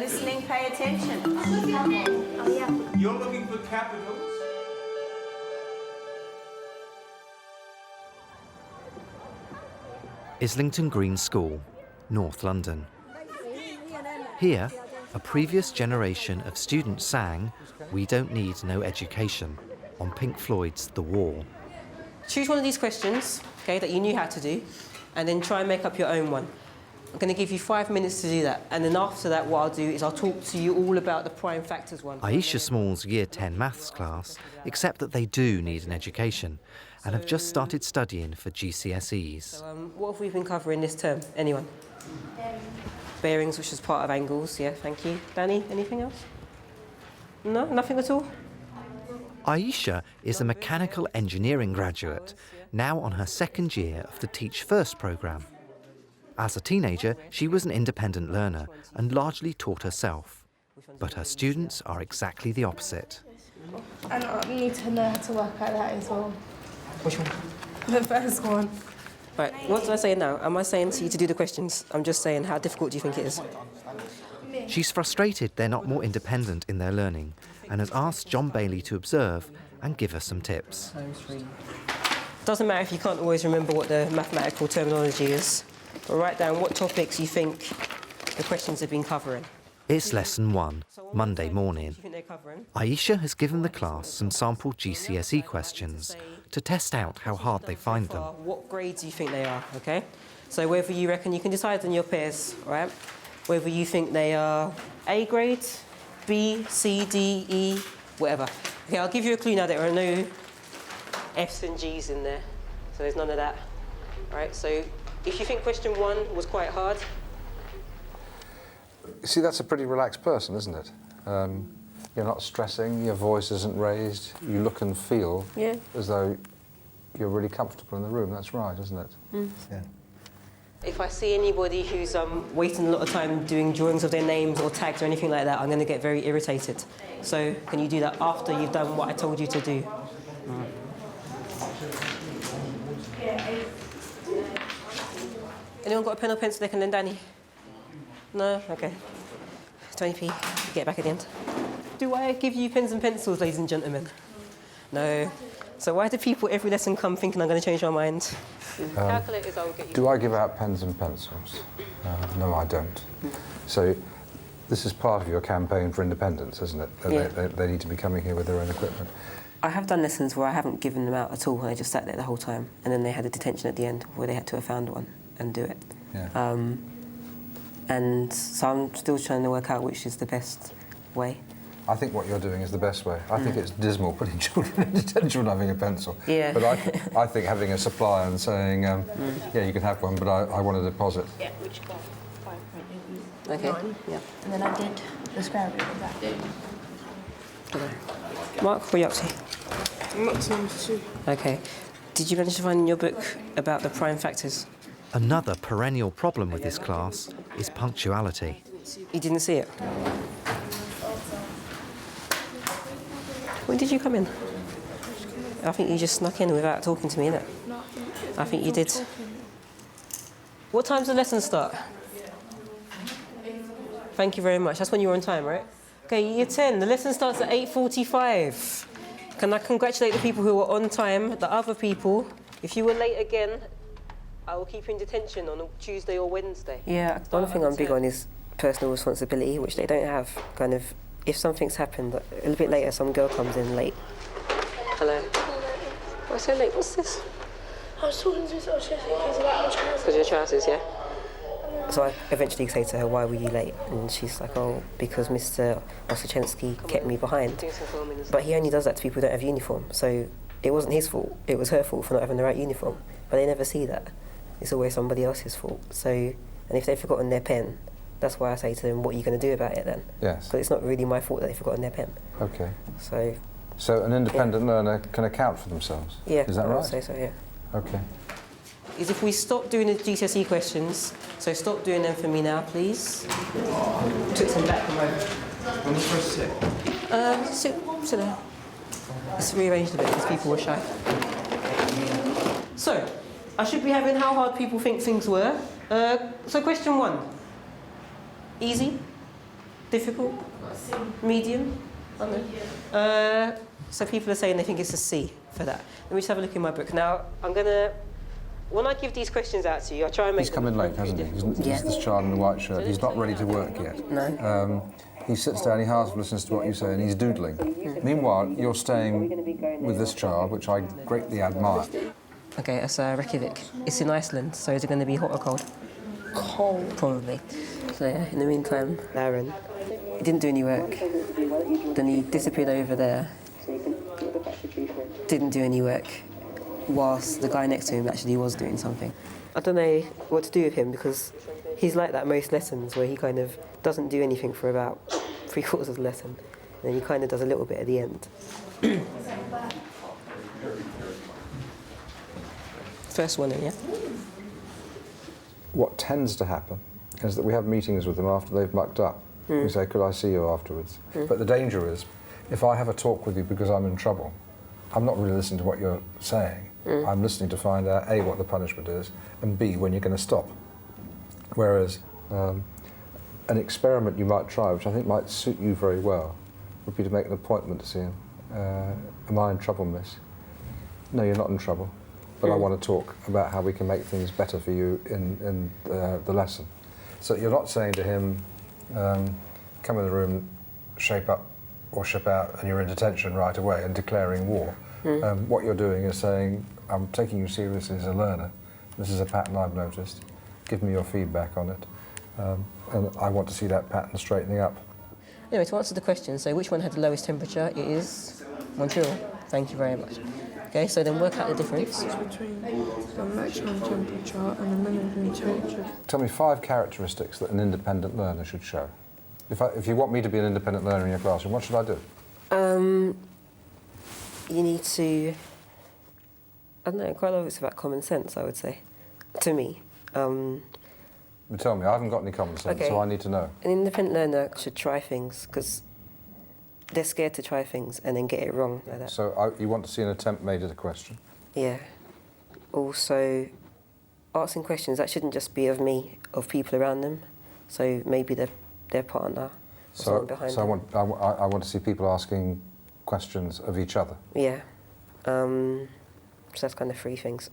listening, pay attention. Oh, yeah. You're looking for capitals? Islington Green School, North London. Here, a previous generation of students sang "We Don't Need No Education" on Pink Floyd's The Wall. Choose one of these questions, okay, that you knew how to do, and then try and make up your own one. I'm going to give you 5 minutes to do that, and then after that what I'll do is I'll talk to you all about the prime factors one. Aisha Small's Year 10 maths class accept that they do need an education and have just started studying for GCSEs. So, what have we been covering this term? Anyone? Bearings, which is part of angles, yeah, thank you. Danny, anything else? No, nothing at all? Aisha is a mechanical engineering graduate, now on her second year of the Teach First programme. As a teenager, she was an independent learner and largely taught herself. But her students are exactly the opposite. And I need to know how to work out that as well. Which one? The first one. Right, what did I say now? Am I saying to you to do the questions? I'm just saying, how difficult do you think it is? She's frustrated they're not more independent in their learning and has asked John Bayley to observe and give her some tips. Doesn't matter if you can't always remember what the mathematical terminology is, but write down what topics you think the questions have been covering. It's lesson 1, Monday morning. What do you think they're covering? Aisha has given the class some sample GCSE questions to test out how hard they find them. What grades you think they are, okay? So whether you reckon you can decide on your pairs, right? Whether you think they are A grade, B, C, D, E, whatever. Okay, I'll give you a clue now. There are no F's and G's in there, so there's none of that. All right, so if you think question 1 was quite hard. See, that's a pretty relaxed person, isn't it? You're not stressing, your voice isn't raised, you look and feel as though you're really comfortable in the room. That's right, isn't it? Mm. Yeah. If I see anybody who's wasting a lot of time doing drawings of their names or tags or anything like that, I'm going to get very irritated. So can you do that after you've done what I told you to do? Mm. Anyone got a pen or pencil they can lend Danny? No? Okay. 20p. Get back at the end. Do I give you pens and pencils, ladies and gentlemen? No. So why do people every lesson come thinking I'm going to change my mind? Calculators, I'll get you. Do I give out pens and pencils? No, I don't. So this is part of your campaign for independence, isn't it? They need to be coming here with their own equipment. I have done lessons where I haven't given them out at all, and they just sat there the whole time, and then they had a detention at the end where they had to have found one and do it. Yeah. And so I'm still trying to work out which is the best way. I think what you're doing is the best way. I think it's dismal putting children in detention having a pencil. Yeah. But I think having a supply and saying, yeah, you can have one, but I want a deposit. Yeah, which got 5.9. Okay. Yeah. And then I did the square root of that. Okay. Mark, what are you up to? Maximum 2. Okay. Did you manage to find in your book about the prime factors? Another perennial problem with this class is punctuality. You didn't see it? When did you come in? I think you just snuck in without talking to me, innit? No, I think you did. What time's the lesson start? Thank you very much. That's when you were on time, right? Okay, year 10. The lesson starts at 8:45. Can I congratulate the people who were on time? The other people, if you were late again, I will keep you in detention on a Tuesday or Wednesday. Yeah, the only thing I'm big on is personal responsibility, which they don't have. Kind of, if something's happened, a little bit later, some girl comes in late. Hello. Why so late? What's this? I was talking to this little shit about my trousers. Because your trousers, yeah? So I eventually say to her, why were you late? And she's like, oh, because Mr. Osachensky kept me behind. But he only does that to people who don't have uniform. So it wasn't his fault, it was her fault for not having the right uniform. But they never see that. It's always somebody else's fault. So, and if they've forgotten their pen, that's why I say to them, what are you going to do about it then? Yes. Because it's not really my fault that they've forgotten their pen. Okay. So an independent learner can account for themselves? Yeah. Is that right? I would say so, yeah. Okay. Is if we stop doing the GCSE questions, so stop doing them for me now, please. Took some back from over. When was supposed to sit? Sit there. It's rearranged a bit because people were shy. So, I should be having how hard people think things were. So question 1. Easy. Difficult? Medium? I don't know. So people are saying they think it's a C for that. Let me just have a look in my book. Now, I'm going to, when I give these questions out to you, I try and make He's come in late, hasn't he? He's this child in the white shirt. He's not ready to work yet. No. He sits down, he half listens to what you say, and he's doodling. Meanwhile, you're staying with this child, which I greatly admire. Okay, that's Reykjavik. It's in Iceland, so is it going to be hot or cold? Cold. Probably. So yeah, in the meantime, Aaron, he didn't do any work. Then he disappeared over there. Didn't do any work, whilst the guy next to him actually was doing something. I don't know what to do with him because he's like that most lessons where he kind of doesn't do anything for about 3/4 of the lesson. And then he kind of does a little bit at the end. First one in, yeah? What tends to happen is that we have meetings with them after they've mucked up. We say, could I see you afterwards? But the danger is, if I have a talk with you because I'm in trouble, I'm not really listening to what you're saying. I'm listening to find out, A, what the punishment is, and B, when you're going to stop. Whereas an experiment you might try, which I think might suit you very well, would be to make an appointment to see him. Am I in trouble, miss? No, you're not in trouble. But I want to talk about how we can make things better for you in the lesson. So you're not saying to him, come in the room, shape up or ship out, and you're in detention right away and declaring war. What you're doing is saying, I'm taking you seriously as a learner. This is a pattern I've noticed. Give me your feedback on it. And I want to see that pattern straightening up. Anyway, to answer the question, so which one had the lowest temperature? It is Montreal. Thank you very much. Okay, so then work out the difference. It's between the maximum temperature and the minimum temperature. Tell me 5 characteristics that an independent learner should show. If you want me to be an independent learner in your classroom, what should I do? You need to, I don't know, quite a lot of it's about common sense, I would say, to me. But tell me, I haven't got any common sense, so I need to know. An independent learner should try things because they're scared to try things and then get it wrong like that. So you want to see an attempt made at a question? Yeah. Also, asking questions, that shouldn't just be of me, of people around them. So maybe their partner or someone behind them. I want to see people asking questions of each other. Yeah. So that's kind of 3 things.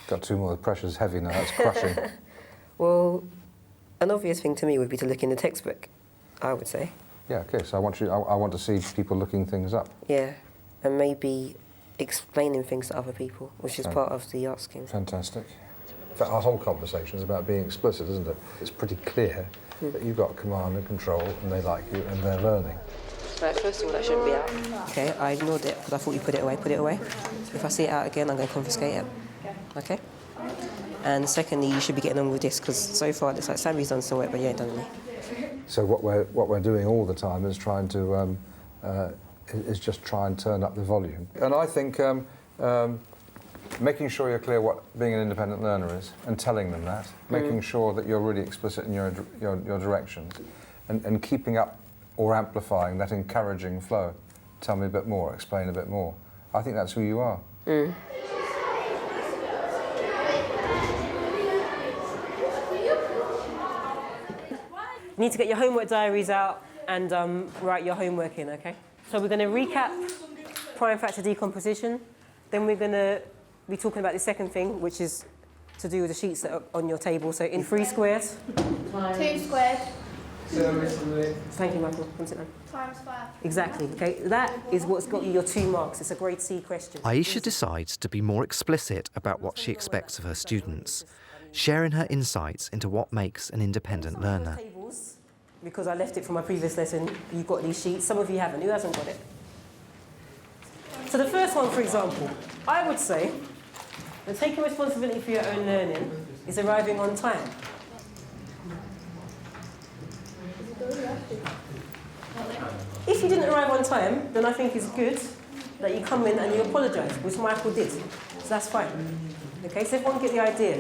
Got 2 more. The pressure's heavy now. It's crushing. Well, an obvious thing to me would be to look in the textbook, I would say. Yeah, okay, so I want to see people looking things up. Yeah, and maybe explaining things to other people, which is part of the asking. Fantastic. In fact, our whole conversation is about being explicit, isn't it? It's pretty clear that you've got command and control, and they like you, and they're learning. Right, first of all, that shouldn't be out. Okay, I ignored it because I thought you put it away. Put it away. If I see it out again, I'm going to confiscate it. Okay? And secondly, you should be getting on with this because so far it looks like Sammy's done some work, but you ain't done any. So what we're doing all the time is trying to is just try and turn up the volume. And I think making sure you're clear what being an independent learner is and telling them that, making sure that you're really explicit in your directions, and keeping up or amplifying that encouraging flow. Tell me a bit more, explain a bit more. I think that's who you are. You need to get your homework diaries out and write your homework in, okay? So we're going to recap prime factor decomposition. Then we're going to be talking about the second thing, which is to do with the sheets that are on your table. So in 3 squares. 2 squared. Thank you, Michael. Come sit down. Times 5. Exactly, okay? That is what's got you your 2 marks. It's a grade C question. Aisha decides to be more explicit about what she expects of her students, sharing her insights into what makes an independent learner. Because I left it from my previous lesson, you've got these sheets. Some of you haven't. Who hasn't got it? So the first one, for example, I would say that taking responsibility for your own learning is arriving on time. If you didn't arrive on time, then I think it's good that you come in and you apologise, which Michael did. So that's fine. Okay, so everyone get the idea.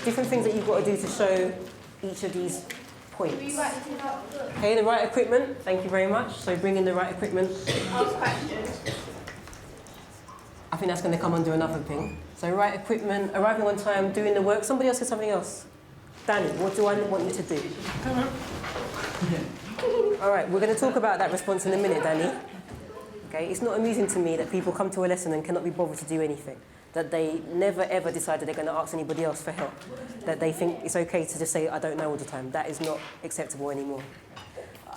Different things that you've got to do to show each of these points. Okay, the right equipment, thank you very much. So bring in the right equipment. Ask questions. I think that's going to come under another thing. So right equipment, arriving on time, doing the work. Somebody else said something else. Danny, what do I want you to do? All right, we're going to talk about that response in a minute, Danny. Okay, it's not amusing to me that people come to a lesson and cannot be bothered to do anything. That they never ever decide that they're going to ask anybody else for help. That they think it's okay to just say, I don't know all the time. That is not acceptable anymore.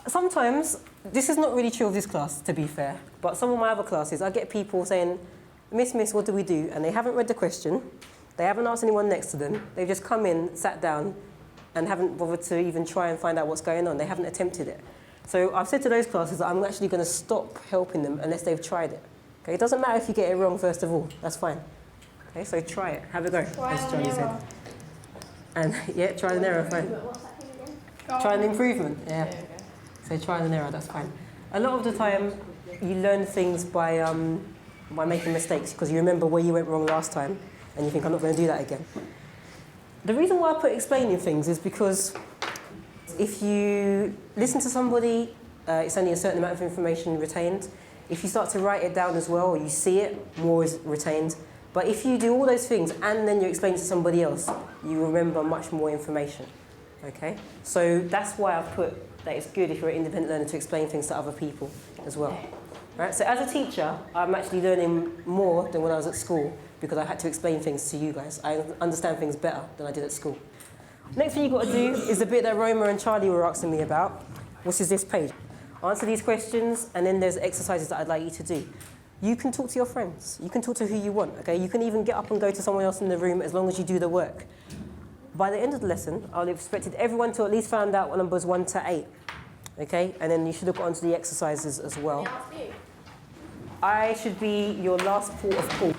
Sometimes, this is not really true of this class, to be fair, but some of my other classes, I get people saying, Miss, what do we do? And they haven't read the question, they haven't asked anyone next to them, they've just come in, sat down, and haven't bothered to even try and find out what's going on. They haven't attempted it. So I've said to those classes that I'm actually going to stop helping them unless they've tried it. Okay? It doesn't matter if you get it wrong, first of all, that's fine. Okay, so try it, have a go, as Johnny said. And yeah, trial and error, fine. Trial and improvement, yeah. So trial and error, that's fine. A lot of the time, you learn things by making mistakes because you remember where you went wrong last time and you think, I'm not going to do that again. The reason why I put explaining things is because if you listen to somebody, it's only a certain amount of information retained. If you start to write it down as well, or you see it, more is retained. But if you do all those things and then you explain to somebody else, you remember much more information, okay? So that's why I've put that it's good if you're an independent learner to explain things to other people as well. Right? So as a teacher, I'm actually learning more than when I was at school because I had to explain things to you guys. I understand things better than I did at school. Next thing you've got to do is the bit that Roma and Charlie were asking me about, which is this page. Answer these questions, and then there's exercises that I'd like you to do. You can talk to your friends. You can talk to who you want, okay? You can even get up and go to someone else in the room as long as you do the work. By the end of the lesson, I'll have expected everyone to at least find out numbers 1 to 8, okay? And then you should have got onto the exercises as well. I should be your last port of call.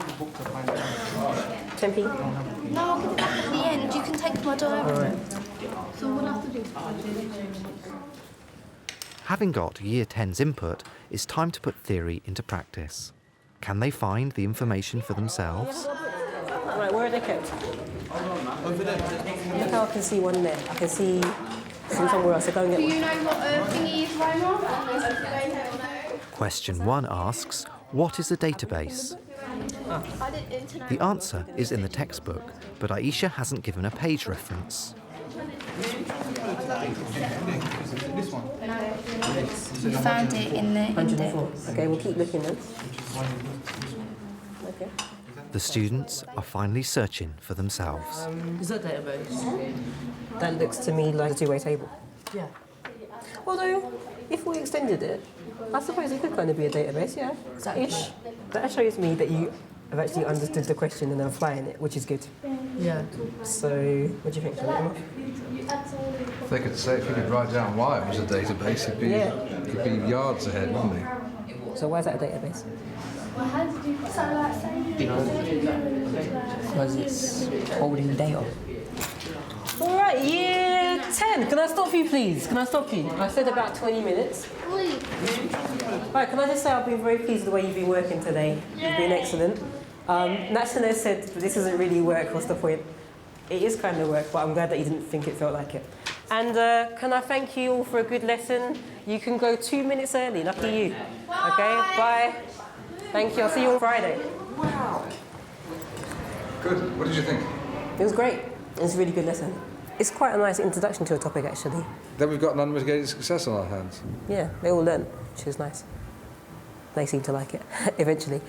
Tempe? No, I'll give it back at the end. You can take my diary. All right. So what I have to do? Having got Year 10's input, it's time to put theory into practice. Can they find the information for themselves? Right, where are they kept? Over there. Look how I can see one there. I can see somewhere else. So go and get Do one. you know what thingy is, Roma? Question 1 asks, what is a database? I did internet. The answer is in the textbook, but Aisha hasn't given a page reference. You found it in the 104. Okay, we'll keep looking then. Okay. The students are finally searching for themselves. Is that database? That looks to me like a two-way table. Yeah. Although, if we extended it, I suppose it could kind of be a database, yeah. Exactly. Ish. That shows me that you have actually understood the question and are applying it, which is good. Yeah. So, what do you think? If they could say, if you could write down why it was a database, it'd be yards ahead, wouldn't it? So why is that a database? Because it's holding data. All right, year 10. Can I stop you, please? Can I stop you? I said about 20 minutes. Right, can I just say I've been very pleased with the way you've been working today. You've been excellent. Naturally, I said this isn't really work. What's the point? It is kind of work, but I'm glad that you didn't think it felt like it. And can I thank you all for a good lesson? You can go 2 minutes early. Lucky you. Okay, bye. Thank you. I'll see you on Friday. Wow. Good. What did you think? It was great. It was a really good lesson. It's quite a nice introduction to a topic, actually. Then we've got an unmitigated success on our hands. Yeah, they all learn, which is nice. They seem to like it, eventually.